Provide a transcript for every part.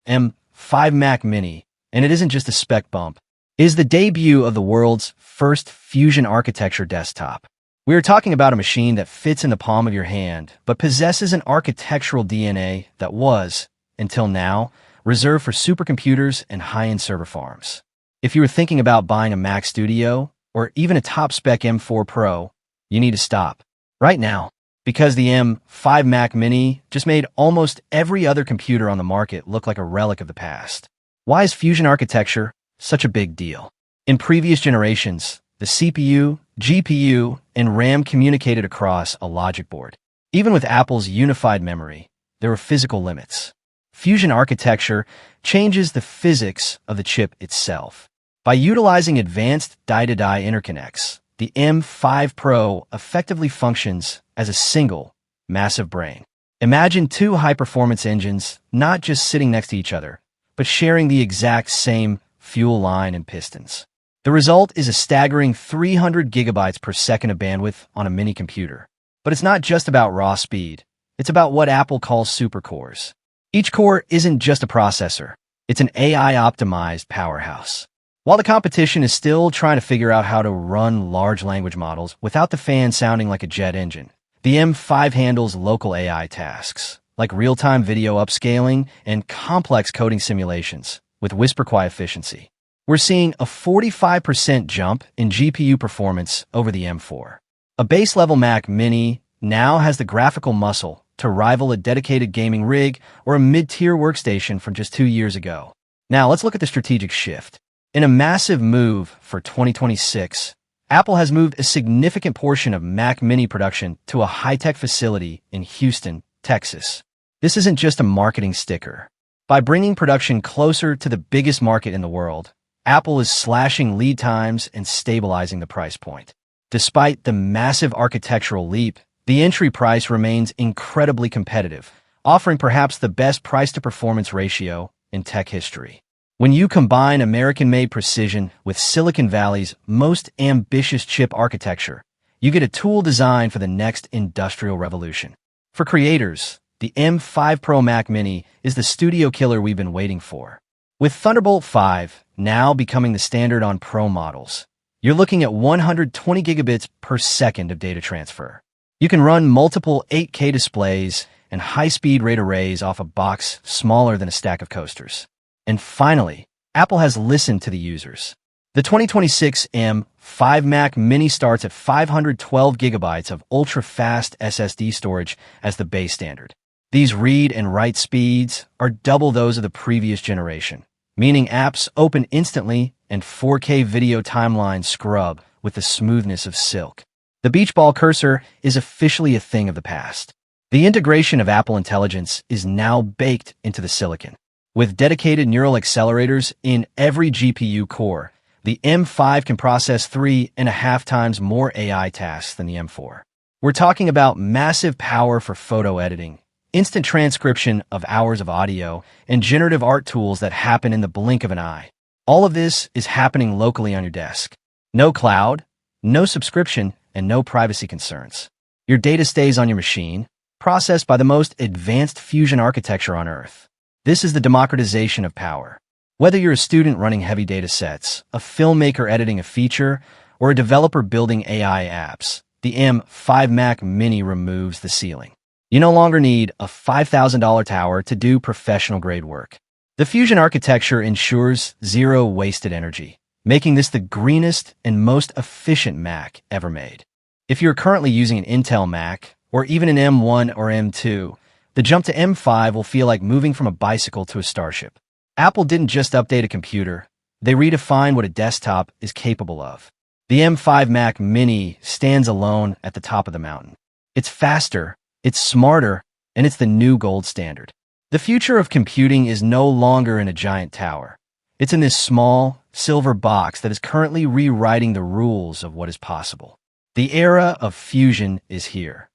M5 Mac Mini, and it isn't just a spec bump, it is the debut of the world's first Fusion architecture desktop. We are talking about a machine that fits in the palm of your hand, but possesses an architectural DNA that was, until now, reserved for supercomputers and high-end server farms. If you were thinking about buying a Mac Studio, or even a top-spec M4 Pro, you need to stop right now, because the M5 Mac Mini just made almost every other computer on the market look like a relic of the past. Why is Fusion architecture such a big deal? In previous generations, the CPU, GPU, and RAM communicated across a logic board. Even with Apple's unified memory, there were physical limits. Fusion architecture changes the physics of the chip itself. By utilizing advanced die-to-die interconnects, the M5 Pro effectively functions as a single, massive brain. Imagine two high-performance engines not just sitting next to each other, but sharing the exact same fuel line and pistons. The result is a staggering 300 gigabytes per second of bandwidth on a mini computer. But it's not just about raw speed. It's about what Apple calls supercores. Each core isn't just a processor. It's an AI-optimized powerhouse. While the competition is still trying to figure out how to run large language models without the fan sounding like a jet engine, the M5 handles local AI tasks, like real-time video upscaling and complex coding simulations, with whisper-quiet efficiency. We're seeing a 45% jump in GPU performance over the M4. A base-level Mac Mini now has the graphical muscle to rival a dedicated gaming rig or a mid-tier workstation from just 2 years ago. Now, let's look at the strategic shift. In a massive move for 2026, Apple has moved a significant portion of Mac Mini production to a high-tech facility in Houston, Texas. This isn't just a marketing sticker. By bringing production closer to the biggest market in the world, Apple is slashing lead times and stabilizing the price point. Despite the massive architectural leap, the entry price remains incredibly competitive, offering perhaps the best price-to-performance ratio in tech history. When you combine American-made precision with Silicon Valley's most ambitious chip architecture, you get a tool designed for the next industrial revolution. For creators, the M5 Pro Mac Mini is the studio killer we've been waiting for. With Thunderbolt 5 now becoming the standard on Pro models, you're looking at 120 gigabits per second of data transfer. You can run multiple 8K displays and high-speed RAID arrays off a box smaller than a stack of coasters. And finally, Apple has listened to the users. The 2026 M5 Mac Mini starts at 512 gigabytes of ultra-fast SSD storage as the base standard. These read and write speeds are double those of the previous generation, meaning apps open instantly and 4K video timelines scrub with the smoothness of silk. The beach ball cursor is officially a thing of the past. The integration of Apple Intelligence is now baked into the silicon. With dedicated neural accelerators in every GPU core, the M5 can process 3.5 times more AI tasks than the M4. We're talking about massive power for photo editing, instant transcription of hours of audio, and generative art tools that happen in the blink of an eye. All of this is happening locally on your desk. No cloud, no subscription, and no privacy concerns. Your data stays on your machine, processed by the most advanced Fusion architecture on Earth. This is the democratization of power. Whether you're a student running heavy data sets, a filmmaker editing a feature, or a developer building AI apps, the M5 Mac Mini removes the ceiling. You no longer need a $5,000 tower to do professional-grade work. The Fusion architecture ensures zero wasted energy, making this the greenest and most efficient Mac ever made. If you're currently using an Intel Mac, or even an M1 or M2, the jump to M5 will feel like moving from a bicycle to a starship. Apple didn't just update a computer, they redefined what a desktop is capable of. The M5 Mac Mini stands alone at the top of the mountain. It's faster, it's smarter, and it's the new gold standard. The future of computing is no longer in a giant tower. It's in this small, silver box that is currently rewriting the rules of what is possible. The era of Fusion is here.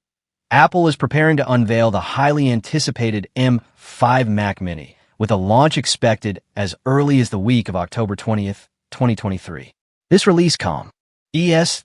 Apple is preparing to unveil the highly anticipated M5 Mac Mini, with a launch expected as early as the week of October 20th, 2023. This release comes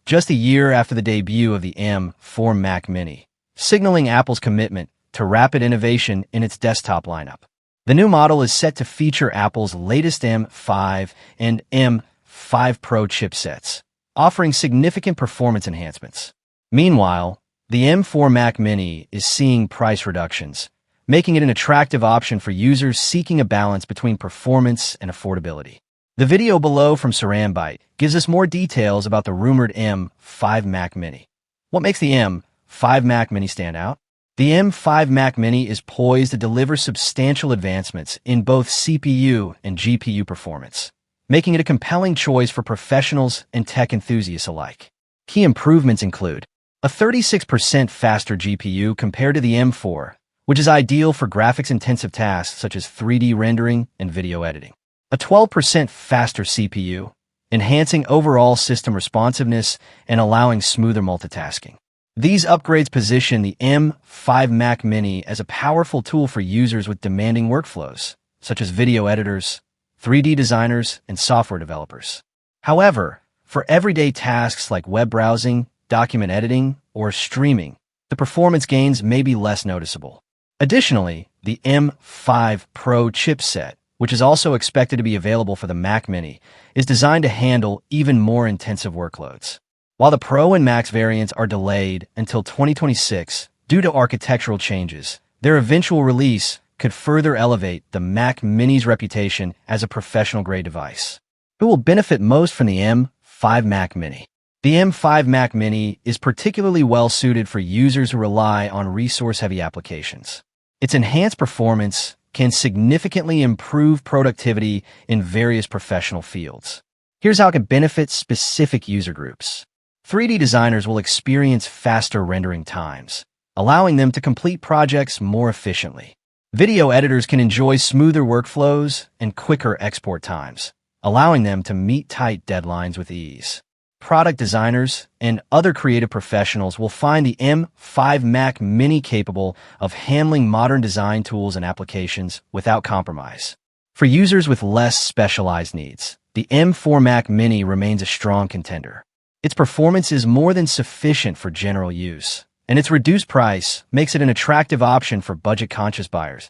just a year after the debut of the M4 Mac Mini, signaling Apple's commitment to rapid innovation in its desktop lineup. The new model is set to feature Apple's latest M5 and M5 Pro chipsets, offering significant performance enhancements. Meanwhile, the M4 Mac Mini is seeing price reductions, making it an attractive option for users seeking a balance between performance and affordability. The video below from Cerambite gives us more details about the rumored M5 Mac Mini. What makes the M5 Mac Mini stand out? The M5 Mac Mini is poised to deliver substantial advancements in both CPU and GPU performance, making it a compelling choice for professionals and tech enthusiasts alike. Key improvements include a 36% faster GPU compared to the M4, which is ideal for graphics-intensive tasks such as 3D rendering and video editing. A 12% faster CPU, enhancing overall system responsiveness and allowing smoother multitasking. These upgrades position the M5 Mac Mini as a powerful tool for users with demanding workflows, such as video editors, 3D designers, and software developers. However, for everyday tasks like web browsing, document editing, or streaming, the performance gains may be less noticeable. Additionally, the M5 Pro chipset, which is also expected to be available for the Mac Mini, is designed to handle even more intensive workloads. While the Pro and Max variants are delayed until 2026 due to architectural changes, their eventual release could further elevate the Mac Mini's reputation as a professional-grade device. Who will benefit most from the M5 Mac Mini? The M5 Mac Mini is particularly well-suited for users who rely on resource-heavy applications. Its enhanced performance can significantly improve productivity in various professional fields. Here's how it can benefit specific user groups. 3D designers will experience faster rendering times, allowing them to complete projects more efficiently. Video editors can enjoy smoother workflows and quicker export times, allowing them to meet tight deadlines with ease. Product designers and other creative professionals will find the M5 Mac Mini capable of handling modern design tools and applications without compromise. For users with less specialized needs, the M4 Mac Mini remains a strong contender. Its performance is more than sufficient for general use, and its reduced price makes it an attractive option for budget-conscious buyers.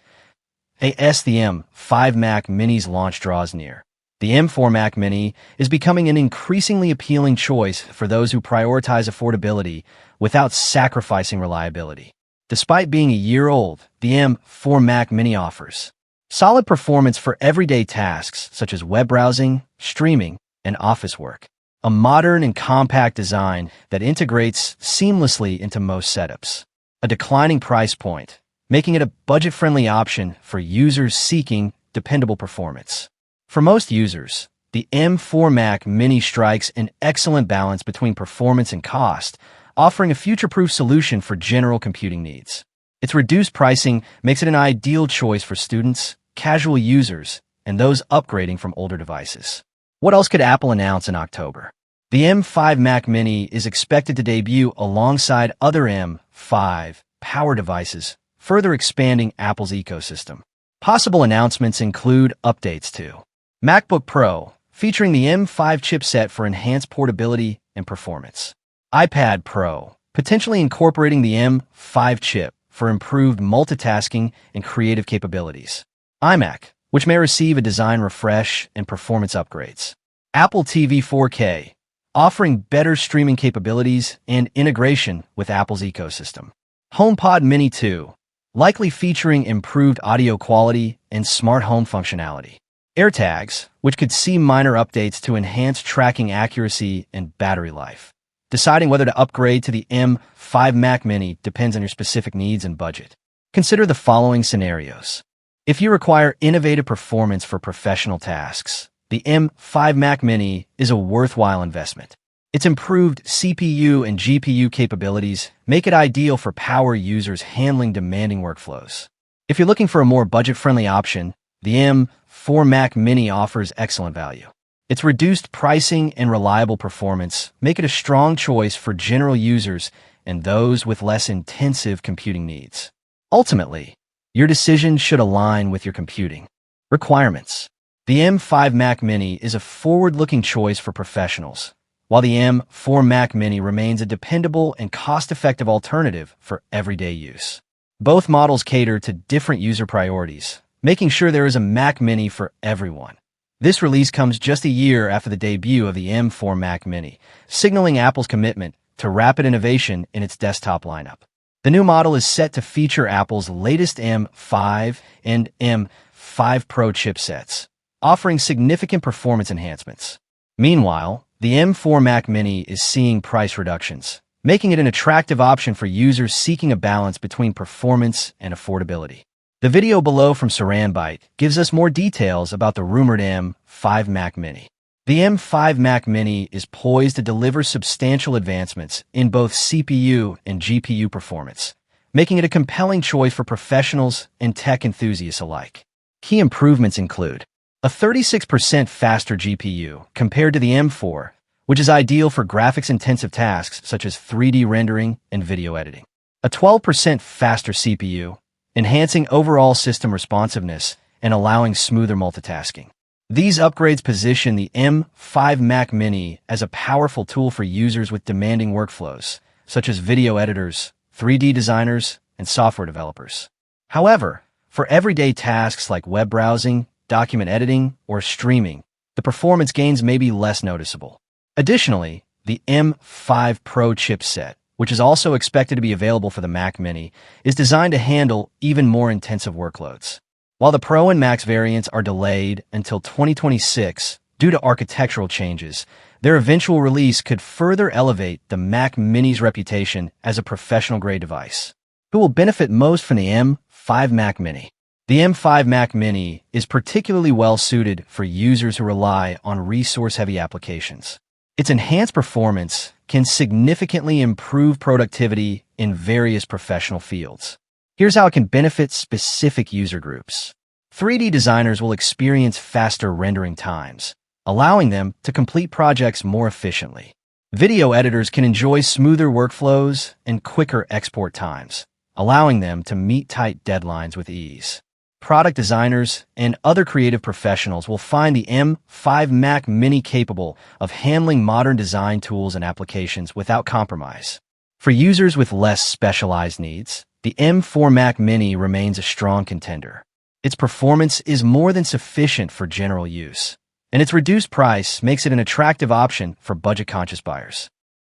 As the M5 Mac Mini's launch draws near, the M4 Mac Mini is becoming an increasingly appealing choice for those who prioritize affordability without sacrificing reliability. Despite being a year old, the M4 Mac Mini offers solid performance for everyday tasks such as web browsing, streaming, and office work. A modern and compact design that integrates seamlessly into most setups. A declining price point, making it a budget-friendly option for users seeking dependable performance. For most users, the M4 Mac Mini strikes an excellent balance between performance and cost, offering a future-proof solution for general computing needs. Its reduced pricing makes it an ideal choice for students, casual users, and those upgrading from older devices. What else could Apple announce in October? The M5 Mac Mini is expected to debut alongside other M5 power devices, further expanding Apple's ecosystem. Possible announcements include updates to MacBook Pro, featuring the M5 chipset for enhanced portability and performance. iPad Pro, potentially incorporating the M5 chip for improved multitasking and creative capabilities. iMac, which may receive a design refresh and performance upgrades. Apple TV 4K, offering better streaming capabilities and integration with Apple's ecosystem. HomePod Mini 2, likely featuring improved audio quality and smart home functionality. AirTags, which could see minor updates to enhance tracking accuracy and battery life. Deciding whether to upgrade to the M5 Mac Mini depends on your specific needs and budget. Consider the following scenarios. If you require innovative performance for professional tasks, the M5 Mac Mini is a worthwhile investment. Its improved CPU and GPU capabilities make it ideal for power users handling demanding workflows. If you're looking for a more budget-friendly option, the M4 Mac Mini offers excellent value. Its reduced pricing and reliable performance make it a strong choice for general users and those with less intensive computing needs. Ultimately, your decision should align with your computing requirements. The M5 Mac Mini is a forward-looking choice for professionals, while the M4 Mac Mini remains a dependable and cost-effective alternative for everyday use. Both models cater to different user priorities, making sure there is a Mac Mini for everyone. This release comes just a year after the debut of the M4 Mac Mini, signaling Apple's commitment to rapid innovation in its desktop lineup. The new model is set to feature Apple's latest M5 and M5 Pro chipsets, offering significant performance enhancements. Meanwhile, the M4 Mac Mini is seeing price reductions, making it an attractive option for users seeking a balance between performance and affordability. The video below from Saranbyte gives us more details about the rumored M5 Mac Mini. The M5 Mac Mini is poised to deliver substantial advancements in both CPU and GPU performance, making it a compelling choice for professionals and tech enthusiasts alike. Key improvements include a 36% faster GPU compared to the M4, which is ideal for graphics-intensive tasks such as 3D rendering and video editing. A 12% faster CPU, enhancing overall system responsiveness and allowing smoother multitasking. These upgrades position the M5 Mac Mini as a powerful tool for users with demanding workflows, such as video editors, 3D designers, and software developers. However, for everyday tasks like web browsing, document editing, or streaming, the performance gains may be less noticeable. Additionally, the M5 Pro chipset, which is also expected to be available for the Mac Mini, is designed to handle even more intensive workloads. While the Pro and Max variants are delayed until 2026 due to architectural changes, their eventual release could further elevate the Mac Mini's reputation as a professional-grade device. Who will benefit most from the M5 Mac Mini? The M5 Mac Mini is particularly well-suited for users who rely on resource-heavy applications. Its enhanced performance can significantly improve productivity in various professional fields. Here's how it can benefit specific user groups. 3D designers will experience faster rendering times, allowing them to complete projects more efficiently. Video editors can enjoy smoother workflows and quicker export times, allowing them to meet tight deadlines with ease. Product designers and other creative professionals will find the M5 Mac Mini capable of handling modern design tools and applications without compromise. For users with less specialized needs, the M4 Mac Mini remains a strong contender. Its performance is more than sufficient for general use, and its reduced price makes it an attractive option for budget-conscious buyers.